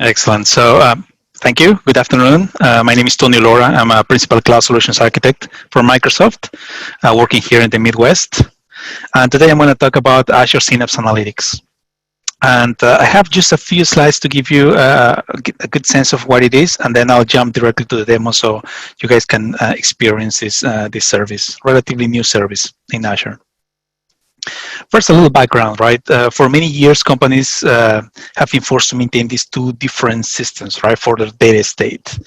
Excellent. So, thank you. Good afternoon. My name is Tony Laura. I'm a Principal Cloud Solutions Architect for Microsoft, working here in the Midwest. And today I'm going to talk about Azure Synapse Analytics. And I have just a few slides to give you a good sense of what it is, and then I'll jump directly to the demo so you guys can experience this service, relatively new service in Azure. First, a little background, right? For many years, companies have been forced to maintain these two different systems, right, for their data estate.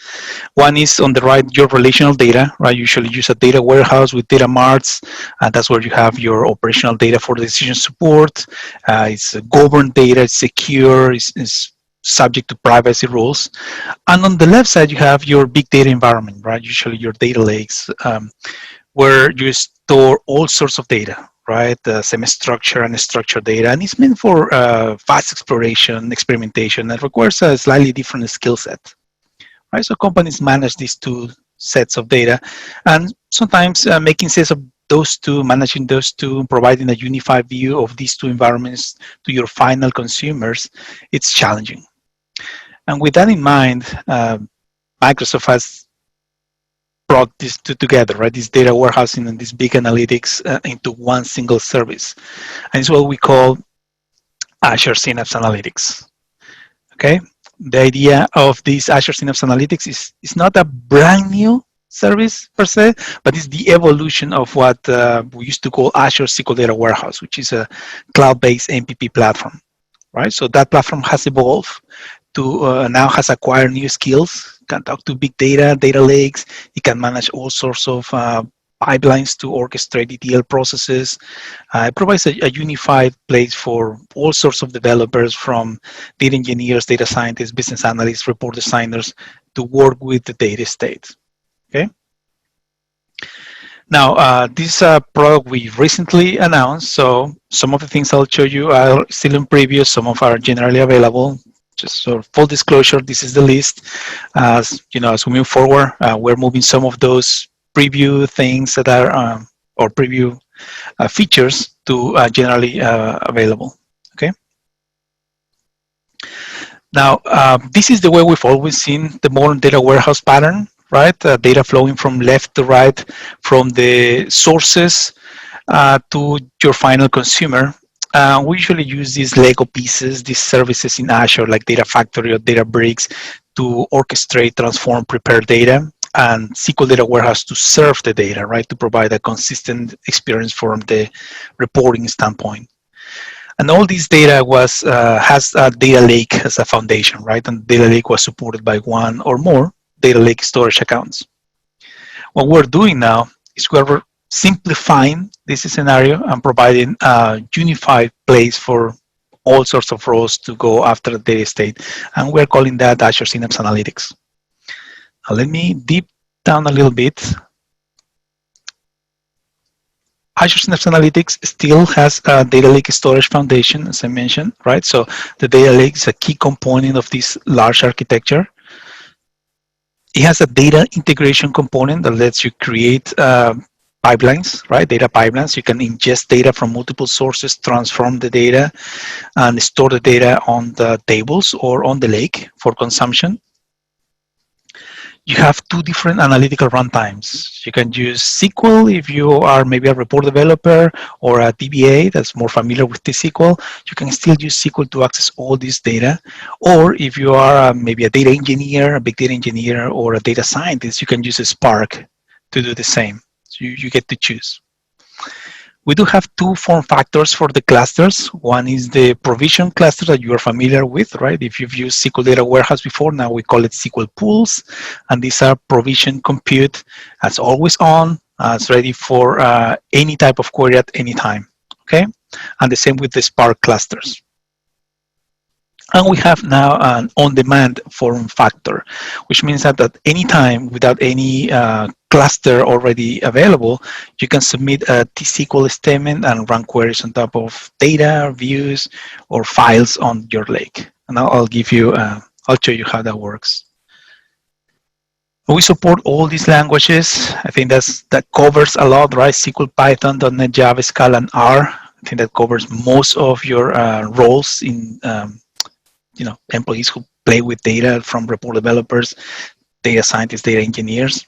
One is on the right, your relational data, right? You usually use a data warehouse with data marts, and that's where you have your operational data for the decision support. It's governed data, it's secure, it's subject to privacy rules. And on the left side, you have your big data environment, right? Usually your data lakes, where you store all sorts of data, right? Semi-structured and structured data, and it's meant for fast exploration, experimentation, and requires a slightly different skill set, right? So companies manage these two sets of data, and sometimes making sense of those two, managing those two, providing a unified view of these two environments to your final consumers, it's challenging. And with that in mind, Microsoft has brought these two together, right? This data warehousing and this big analytics into one single service. And it's what we call Azure Synapse Analytics. Okay? The idea of this Azure Synapse Analytics is not a brand new service per se, but it's the evolution of what we used to call Azure SQL Data Warehouse, which is a cloud-based MPP platform, right? So that platform has evolved to now has acquired new skills, can talk to big data, data lakes. It can manage all sorts of pipelines to orchestrate ETL processes. It provides a unified place for all sorts of developers, from data engineers, data scientists, business analysts, report designers, to work with the data estate. Okay. Now, this product we recently announced, so some of the things I'll show you are still in preview, some of are generally available. Just sort of full disclosure, this is the list. As you know, as we move forward, we're moving some of those preview things that are or preview features to generally available. Okay. Now, this is the way we've always seen the modern data warehouse pattern, right? Data flowing from left to right, from the sources to your final consumer. We usually use these Lego pieces, these services in Azure, like Data Factory or Databricks, to orchestrate, transform, prepare data, and SQL Data Warehouse to serve the data, right, to provide a consistent experience from the reporting standpoint. And all this data has a data lake as a foundation, right? And data lake was supported by one or more data lake storage accounts. What we're doing now is we're simplifying this scenario and providing a unified place for all sorts of roles to go after the data state. And we're calling that Azure Synapse Analytics. Now let me deep down a little bit. Azure Synapse Analytics still has a data lake storage foundation, as I mentioned, right? So the data lake is a key component of this large architecture. It has a data integration component that lets you create pipelines, right? Data pipelines. You can ingest data from multiple sources, transform the data, and store the data on the tables or on the lake for consumption. You have two different analytical runtimes. You can use SQL if you are maybe a report developer or a DBA that's more familiar with the SQL. You can still use SQL to access all this data. Or if you are maybe a data engineer, a big data engineer, or a data scientist, you can use a Spark to do the same. So you get to choose. We do have two form factors for the clusters. One is the provision cluster that you are familiar with, right? If you've used SQL Data Warehouse before, now we call it SQL pools. And these are provision compute as always on, as ready for any type of query at any time, okay? And the same with the Spark clusters. And we have now an on-demand form factor, which means that at any time, without any cluster already available, you can submit a T-SQL statement and run queries on top of data, views, or files on your lake. And I'll give you, I'll show you how that works. We support all these languages. I think that covers a lot, right? SQL, Python, .NET, Java, Scala, and R. I think that covers most of your roles in employees who play with data, from report developers, data scientists, data engineers.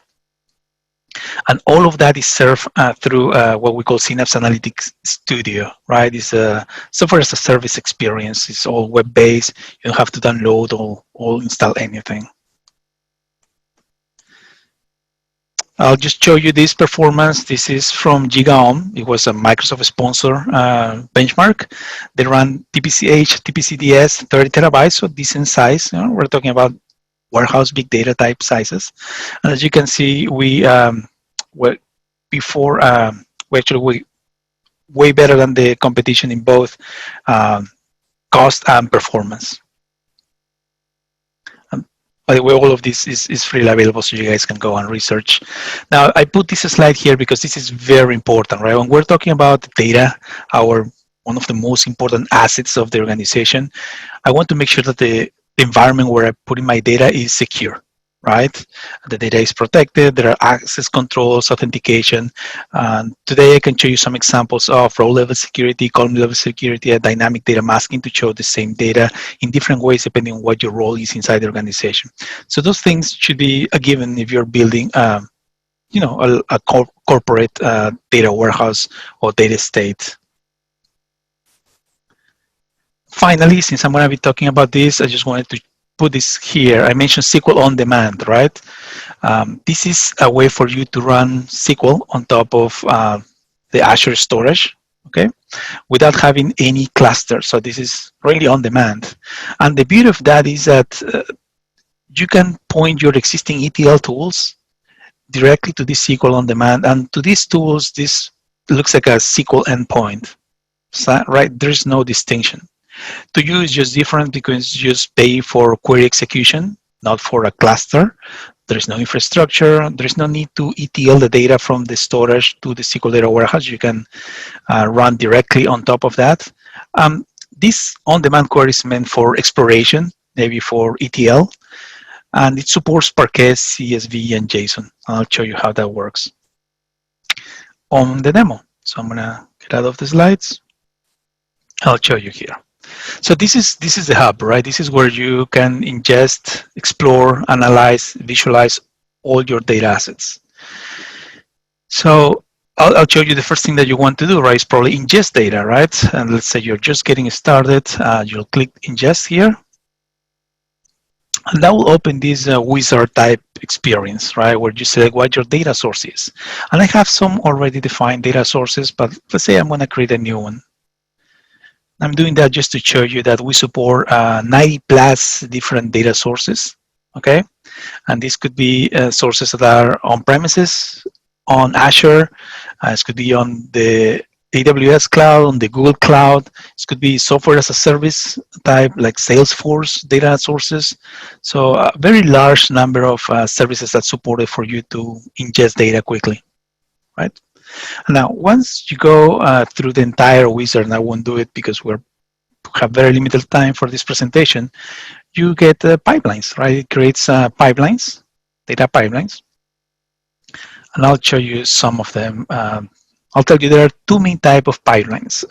And all of that is served through what we call Synapse Analytics Studio, right? It's a software as a service experience. It's all web-based. You don't have to download or install anything. I'll just show you this performance. This is from GigaOM. It was a Microsoft sponsor benchmark. They run TPCH, TPCDS, 30 terabytes, so decent size. We're talking about warehouse big data type sizes. And as you can see, we actually way better than the competition in both cost and performance. By the way, all of this is freely available, so you guys can go and research. Now, I put this slide here because this is very important, right? When we're talking about data, one of the most important assets of the organization, I want to make sure that the environment where I put in my data is secure, right? The data is protected, there are access controls, authentication. Today I can show you some examples of row level security, column level security, and dynamic data masking to show the same data in different ways depending on what your role is inside the organization. So those things should be a given if you're building a corporate data warehouse or data estate. Finally, since I'm going to be talking about this, I just wanted to put this here. I mentioned SQL On Demand, right? This is a way for you to run SQL on top of the Azure storage, okay, without having any cluster. So this is really on demand. And the beauty of that is that you can point your existing ETL tools directly to this SQL On Demand. And to these tools, this looks like a SQL endpoint, so, right? There's no distinction. To you, it's just different because you just pay for query execution, not for a cluster. There's no infrastructure. There's no need to ETL the data from the storage to the SQL data warehouse. You can run directly on top of that. This on-demand query is meant for exploration, maybe for ETL, and it supports Parquet, CSV, and JSON. I'll show you how that works on the demo. So I'm gonna get out of the slides. I'll show you here. So this is the hub, right? This is where you can ingest, explore, analyze, visualize all your data assets. So I'll show you the first thing that you want to do, right? Is probably ingest data, right? And let's say you're just getting started. You'll click ingest here. And that will open this wizard type experience, right? Where you select what your data source is. And I have some already defined data sources, but let's say I'm going to create a new one. I'm doing that just to show you that we support 90 plus different data sources, okay? And this could be sources that are on premises, on Azure, it could be on the AWS cloud, on the Google cloud, it could be software as a service type like Salesforce data sources. So a very large number of services that's supported for you to ingest data quickly, right? Now, once you go through the entire wizard, and I won't do it because we have very limited time for this presentation, you get pipelines, right? It creates pipelines, data pipelines. And I'll show you some of them. I'll tell you there are two main types of pipelines.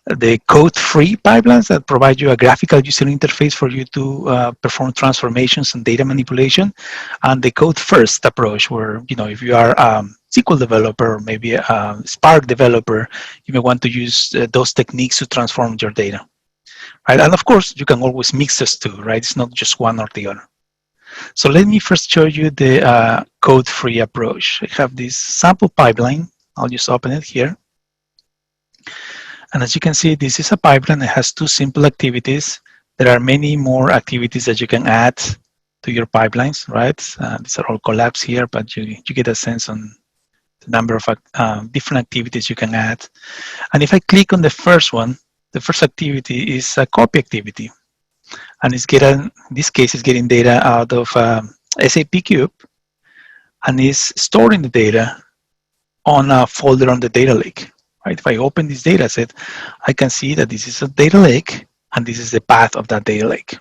The code-free pipelines that provide you a graphical user interface for you to perform transformations and data manipulation, and the code-first approach, where if you are SQL developer, maybe a Spark developer, you may want to use those techniques to transform your data, right? And of course, you can always mix those two, right? It's not just one or the other. So let me first show you the code-free approach. I have this sample pipeline. I'll just open it here. And as you can see, this is a pipeline that has two simple activities. There are many more activities that you can add to your pipelines, right? These are all collapsed here, but you get a sense on the number of different activities you can add. And if I click on the first one, the first activity is a copy activity. And it's getting, in this case, it's getting data out of SAP Cube and is storing the data on a folder on the data lake. Right? If I open this data set, I can see that this is a data lake and this is the path of that data lake.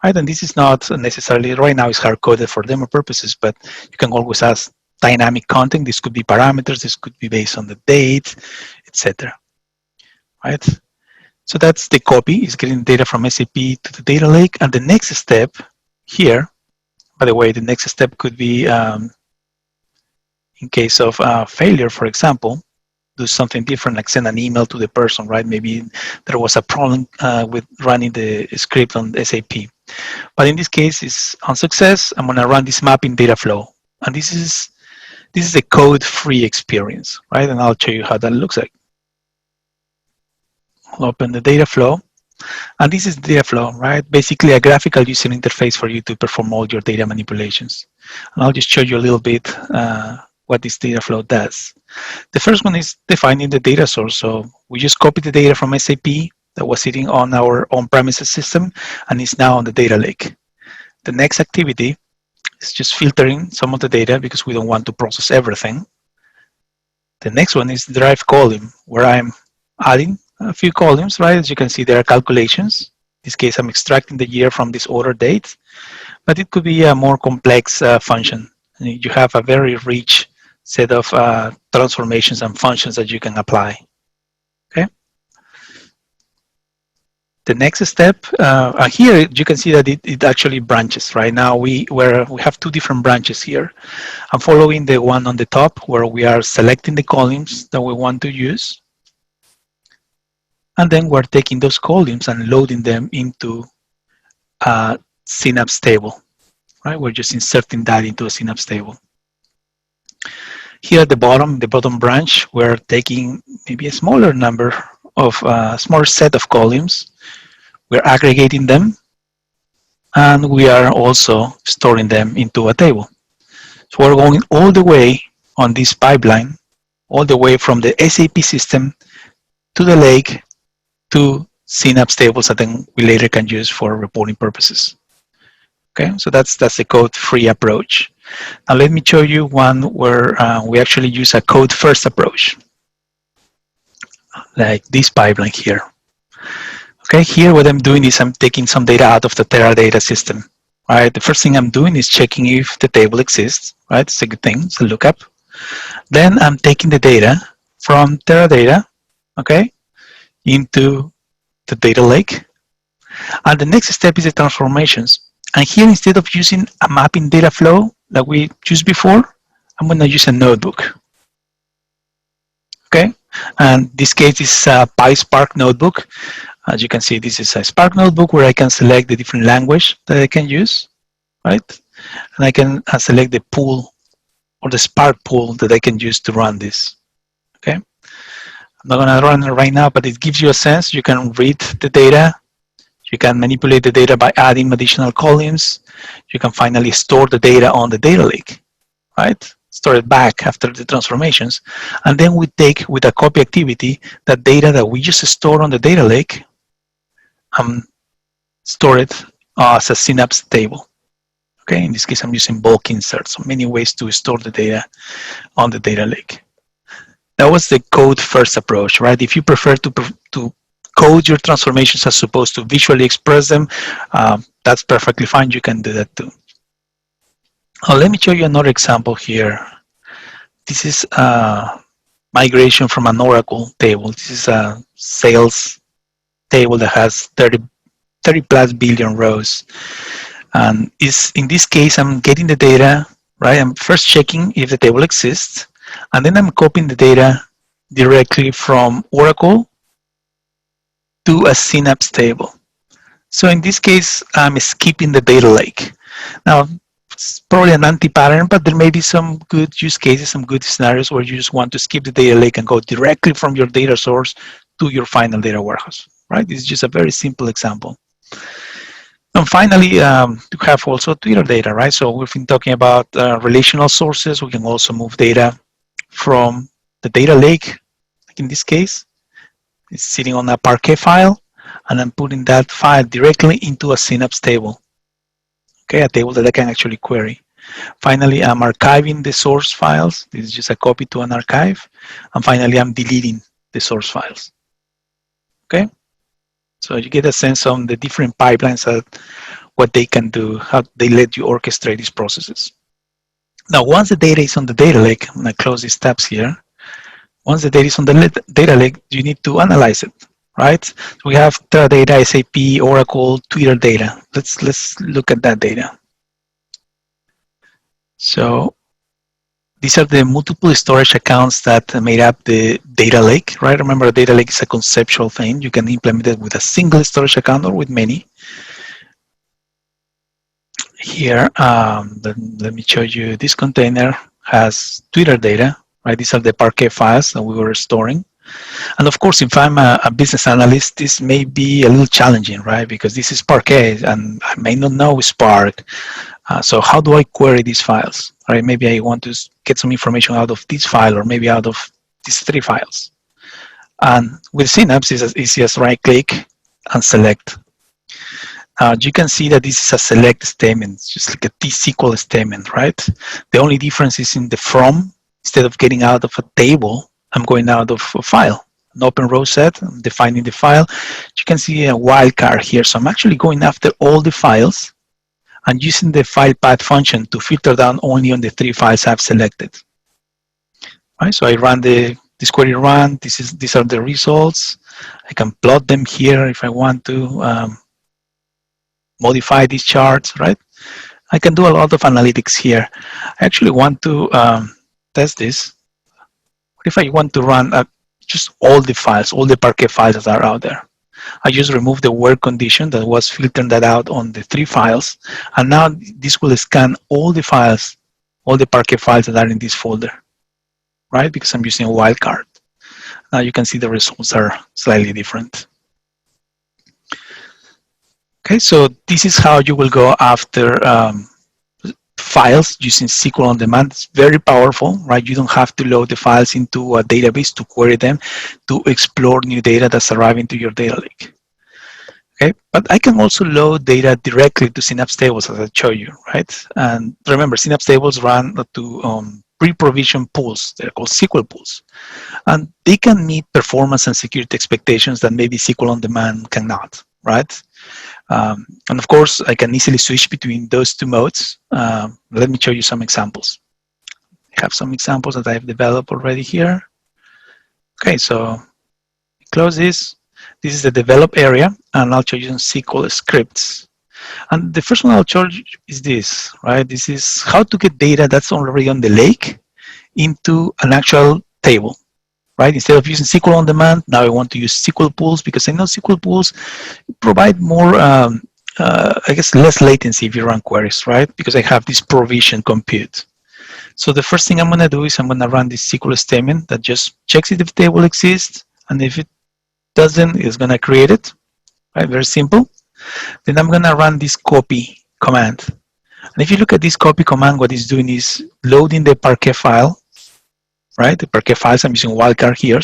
Right? And this is not necessarily, right now it's hard-coded for demo purposes, but you can always add dynamic content. This could be parameters, this could be based on the date, etc. Right? So that's the copy, is getting data from SAP to the data lake. And the next step here, by the way, the next step could be in case of failure, for example, do something different, like send an email to the person, right? Maybe there was a problem with running the script on SAP. But in this case, it's on success. I'm gonna run this mapping data flow. And this is a code-free experience, right? And I'll show you how that looks like. I'll open the data flow. And this is the data flow, right? Basically a graphical user interface for you to perform all your data manipulations. And I'll just show you a little bit what this data flow does. The first one is defining the data source. So we just copied the data from SAP that was sitting on our on-premises system and is now on the data lake. The next activity is just filtering some of the data because we don't want to process everything. The next one is derive column, where I'm adding a few columns, right? As you can see, there are calculations. In this case, I'm extracting the year from this order date, but it could be a more complex function. You have a very rich set of transformations and functions that you can apply. Okay. The next step here, you can see that it actually branches. Right now, we have two different branches here. I'm following the one on the top where we are selecting the columns that we want to use. And then we're taking those columns and loading them into a Synapse table, right? We're just inserting that into a Synapse table. Here at the bottom branch, we're taking maybe a smaller number of, smaller set of columns. We're aggregating them, and we are also storing them into a table. So we're going all the way on this pipeline, all the way from the SAP system to the lake, to Synapse tables that then we later can use for reporting purposes. Okay, so that's the code-free approach. Now let me show you one where we actually use a code-first approach, like this pipeline here. Okay, here what I'm doing is I'm taking some data out of the Teradata system. Right, the first thing I'm doing is checking if the table exists. Right, it's a good thing. It's a lookup. Then I'm taking the data from Teradata. Okay, into the data lake. And the next step is the transformations. And here, instead of using a mapping data flow that we used before, I'm going to use a notebook. Okay, and this case is a PySpark notebook. As you can see, this is a Spark notebook where I can select the different language that I can use, right? And I can select the pool or the Spark pool that I can use to run this. Okay. I'm not going to run it right now, but it gives you a sense. You can read the data. You can manipulate the data by adding additional columns. You can finally store the data on the data lake, right? Store it back after the transformations. And then we take, with a copy activity, that data that we just stored on the data lake, store it as a Synapse table. Okay, in this case, I'm using bulk inserts. So many ways to store the data on the data lake. That was the code-first approach, right? If you prefer to code your transformations as opposed to visually express them, that's perfectly fine. You can do that too. Let me show you another example here. This is migration from an Oracle table. This is a sales table that has 30 plus billion rows. And in this case, I'm getting the data, right? I'm first checking if the table exists, and then I'm copying the data directly from Oracle to a Synapse table. So in this case, I'm skipping the data lake. Now, it's probably an anti-pattern, but there may be some good use cases, some good scenarios where you just want to skip the data lake and go directly from your data source to your final data warehouse, right? This is just a very simple example. And finally, you have also Twitter data, right? So we've been talking about relational sources. We can also move data from the data lake, like in this case. It's sitting on a Parquet file, and I'm putting that file directly into a Synapse table. Okay, a table that I can actually query. Finally, I'm archiving the source files. This is just a copy to an archive. And finally, I'm deleting the source files. Okay, so you get a sense on the different pipelines, what they can do, how they let you orchestrate these processes. Now, once the data is on the data lake, I'm going to close these tabs here. Once the data is on the data lake, you need to analyze it, right? So we have Teradata, SAP, Oracle, Twitter data. Let's look at that data. So these are the multiple storage accounts that made up the data lake, right? Remember, a data lake is a conceptual thing. You can implement it with a single storage account or with many. Here, let me show you. This container has Twitter data, right? These are the Parquet files that we were storing. And of course, if I'm a business analyst, this may be a little challenging, right? Because this is Parquet, and I may not know Spark. So how do I query these files? Right? Maybe I want to get some information out of this file, or maybe out of these 3 files. And with Synapse, it's as easy as right-click and select. You can see that this is a select statement, it's just like a T-SQL statement, right? The only difference is in the from. Instead of getting out of a table, I'm going out of a file. An open row set, I'm defining the file. You can see a wildcard here. So I'm actually going after all the files and using the file path function to filter down only on the 3 files I've selected. Right, so I run this query run. These are the results. I can plot them here if I want to. Modify these charts, right? I can do a lot of analytics here. I actually want to test this. What if I want to run just all the files, all the Parquet files that are out there? I just remove the where condition that was filtering that out on the 3 files. And now this will scan all the files, all the Parquet files that are in this folder, right? Because I'm using a wildcard. Now you can see the results are slightly different. Okay, so this is how you will go after files using SQL On Demand. It's very powerful, right? You don't have to load the files into a database to query them, to explore new data that's arriving to your data lake. Okay, but I can also load data directly to Synapse tables, as I showed you, right? And remember, Synapse tables run to pre-provisioned pools. They're called SQL pools. And they can meet performance and security expectations that maybe SQL On Demand cannot, right? And of course, I can easily switch between those 2 modes. Let me show you some examples. I have some examples that I've developed already here. Okay, so close this. This is the develop area, and I'll show you some SQL scripts. And the first one I'll show you is this, right? This is how to get data that's already on the lake into an actual table. Right? Instead of using SQL On Demand, now I want to use SQL pools because I know SQL pools provide more, I guess, less latency if you run queries, right? Because I have this provision compute. So the first thing I'm going to do is I'm going to run this SQL statement that just checks if the table exists, and if it doesn't, it's going to create it. Right? Very simple. Then I'm going to run this copy command. And if you look at this copy command, what it's doing is loading the Parquet file, right? The Parquet files, I'm using wildcard here,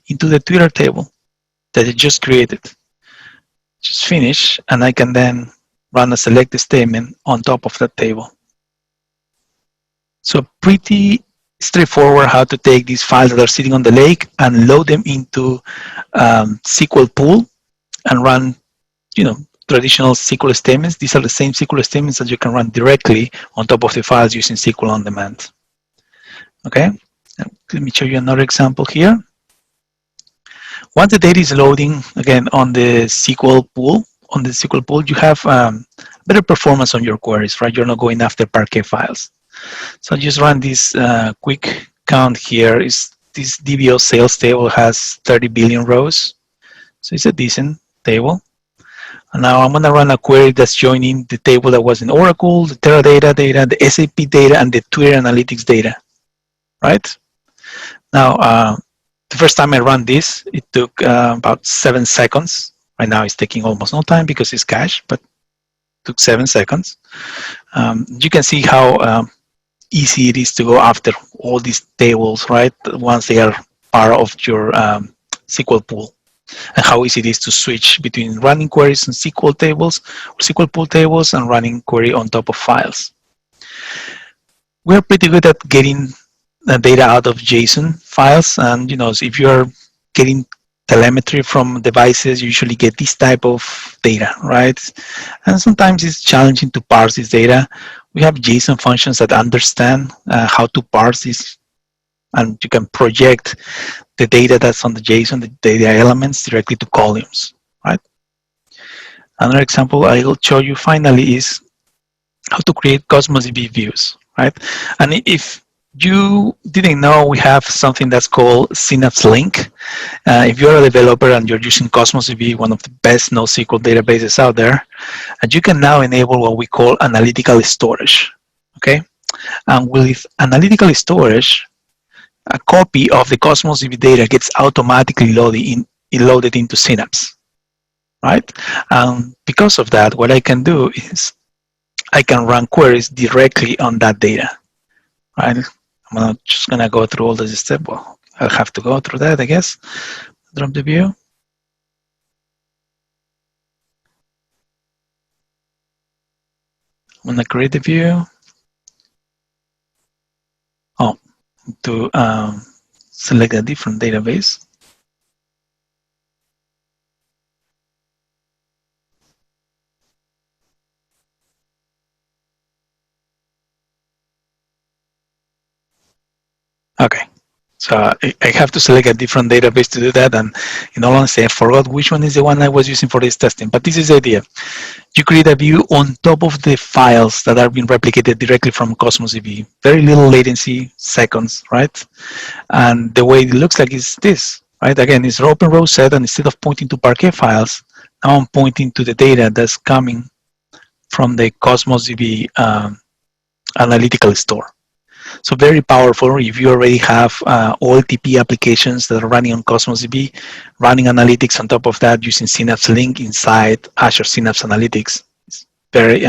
into the Twitter table that it just created. Just finish, and I can then run a select statement on top of that table. So pretty straightforward how to take these files that are sitting on the lake and load them into SQL pool and run, traditional SQL statements. These are the same SQL statements that you can run directly on top of the files using SQL On Demand. Okay. Let me show you another example here. Once the data is loading, again, on the SQL pool, you have better performance on your queries, right? You're not going after Parquet files. So I just run this quick count here. This DBO sales table has 30 billion rows. So it's a decent table. And now I'm going to run a query that's joining the table that was in Oracle, the Teradata data, the SAP data, and the Twitter Analytics data, right? Now, the first time I ran this, it took about 7 seconds. Right now, it's taking almost no time because it's cached, but it took 7 seconds. You can see how easy it is to go after all these tables, right? Once they are part of your SQL pool, and how easy it is to switch between running queries on SQL tables or SQL pool tables and running query on top of files. We're pretty good at getting data out of JSON files, and if you're getting telemetry from devices, you usually get this type of data, right? And sometimes it's challenging to parse this data. We have JSON functions that understand how to parse this, and you can project the data that's on the JSON, the data elements, directly to columns, right? Another example I will show you finally is how to create Cosmos DB views, right? And if you didn't know, we have something that's called Synapse Link. If you're a developer and you're using Cosmos DB, one of the best NoSQL databases out there, and you can now enable what we call analytical storage, okay? And with analytical storage, a copy of the Cosmos DB data gets automatically loaded into Synapse, right? And because of that, what I can do is I can run queries directly on that data, right? I'm just gonna go through all this step. Well, I'll have to go through that, I guess. Drop the view. I'm gonna create the view. Oh, to select a different database. Okay, so I have to select a different database to do that, and in all honesty, I forgot which one is the one I was using for this testing, but this is the idea. You create a view on top of the files that are being replicated directly from Cosmos DB. Very little latency, seconds, right? And the way it looks like is this, right? Again, it's an open row set, and instead of pointing to Parquet files, now I'm pointing to the data that's coming from the Cosmos DB analytical store. So very powerful if you already have OLTP applications that are running on Cosmos DB, running analytics on top of that using Synapse Link inside Azure Synapse Analytics. It's very,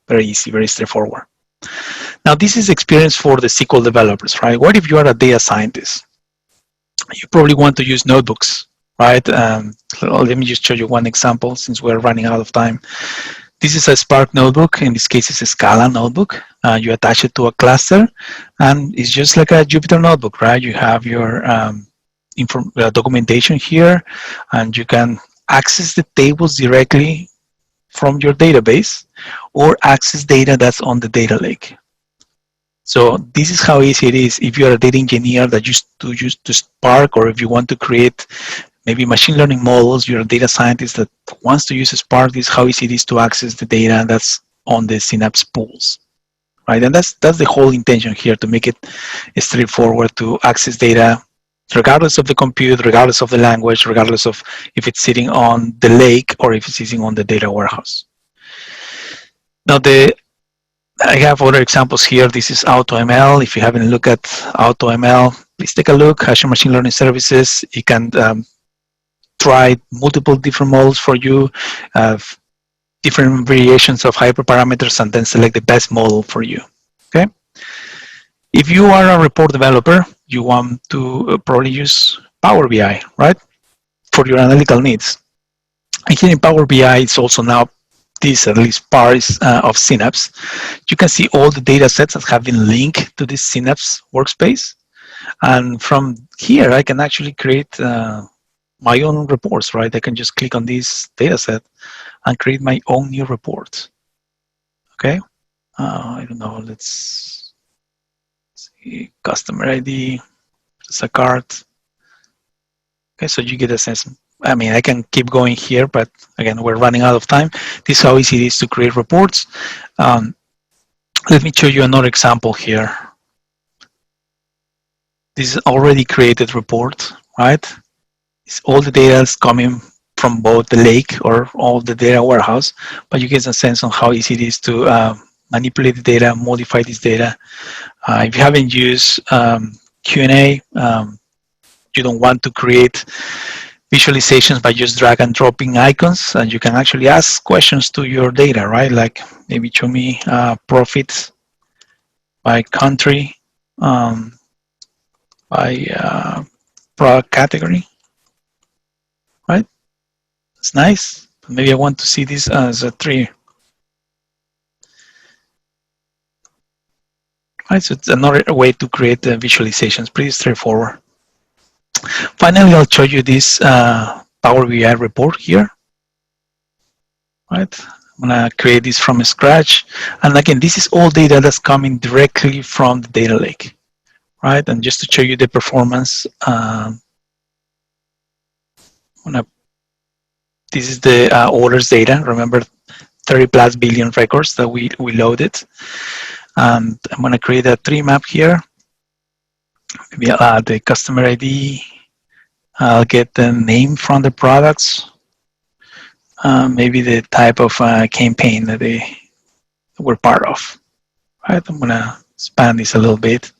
very easy, very straightforward. Now, this is experience for the SQL developers, right? What if you are a data scientist? You probably want to use notebooks, right? Let me just show you one example since we're running out of time. This is a Spark notebook. In this case, it's a Scala notebook. You attach it to a cluster, and it's just like a Jupyter notebook, right? You have your documentation here, and you can access the tables directly from your database or access data that's on the data lake. So this is how easy it is if you're a data engineer that used to use Spark, or if you want to create maybe machine learning models, you're a data scientist that wants to use Spark. This is how easy it is to access the data that's on the Synapse pools, right? And that's the whole intention here, to make it straightforward to access data regardless of the compute, regardless of the language, regardless of if it's sitting on the lake or if it's sitting on the data warehouse. Now, I have other examples here. This is AutoML. If you haven't looked at AutoML, please take a look. Azure Machine Learning Services. You can try multiple different models for you, different variations of hyperparameters, and then select the best model for you, okay? If you are a report developer, you want to probably use Power BI, right, for your analytical needs. And here in Power BI, it's also now this, at least part of Synapse. You can see all the data sets that have been linked to this Synapse workspace. And from here, I can actually create my own reports, right? I can just click on this data set and create my own new report. Okay. I don't know. Let's see. Customer ID. It's a card. Okay. So you get a sense. I mean, I can keep going here, but again, we're running out of time. This is how easy it is to create reports. Let me show you another example here. This is already created report, right? It's all the data is coming from both the lake or all the data warehouse, but you get a sense on how easy it is to manipulate the data, modify this data. If you haven't used Q&A, you don't want to create visualizations by just drag and dropping icons, and you can actually ask questions to your data, right? Like maybe show me profits by country, by product category, right? It's nice. Maybe I want to see this as a tree. Right, so it's another way to create visualizations, pretty straightforward. Finally, I'll show you this Power BI report here. Right, I'm gonna create this from scratch. And again, this is all data that's coming directly from the data lake. Right, and just to show you the performance, This is the orders data. Remember, 30 plus billion records that we loaded. And I'm going to create a tree map here. Maybe I'll add the customer ID. I'll get the name from the products. Maybe the type of campaign that they were part of. Right, I'm going to expand this a little bit.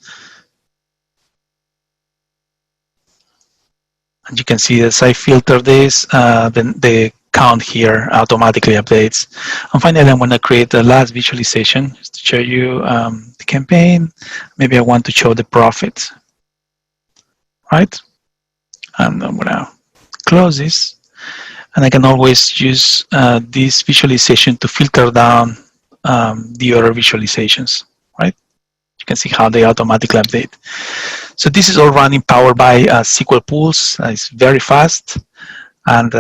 And you can see as I filter this, then the count here automatically updates. And finally, I'm going to create the last visualization just to show you the campaign. Maybe I want to show the profit, right? And I'm going to close this. And I can always use this visualization to filter down the other visualizations, right? You can see how they automatically update. So this is all running powered by SQL pools. It's very fast, and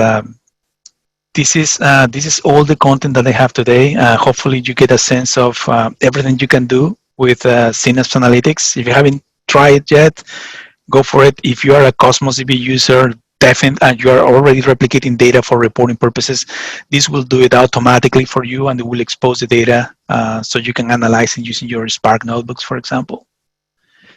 this is all the content that I have today. Hopefully, you get a sense of everything you can do with Synapse Analytics. If you haven't tried it yet, go for it. If you are a Cosmos DB user, and you are already replicating data for reporting purposes, this will do it automatically for you, and it will expose the data so you can analyze it using your Spark notebooks, for example.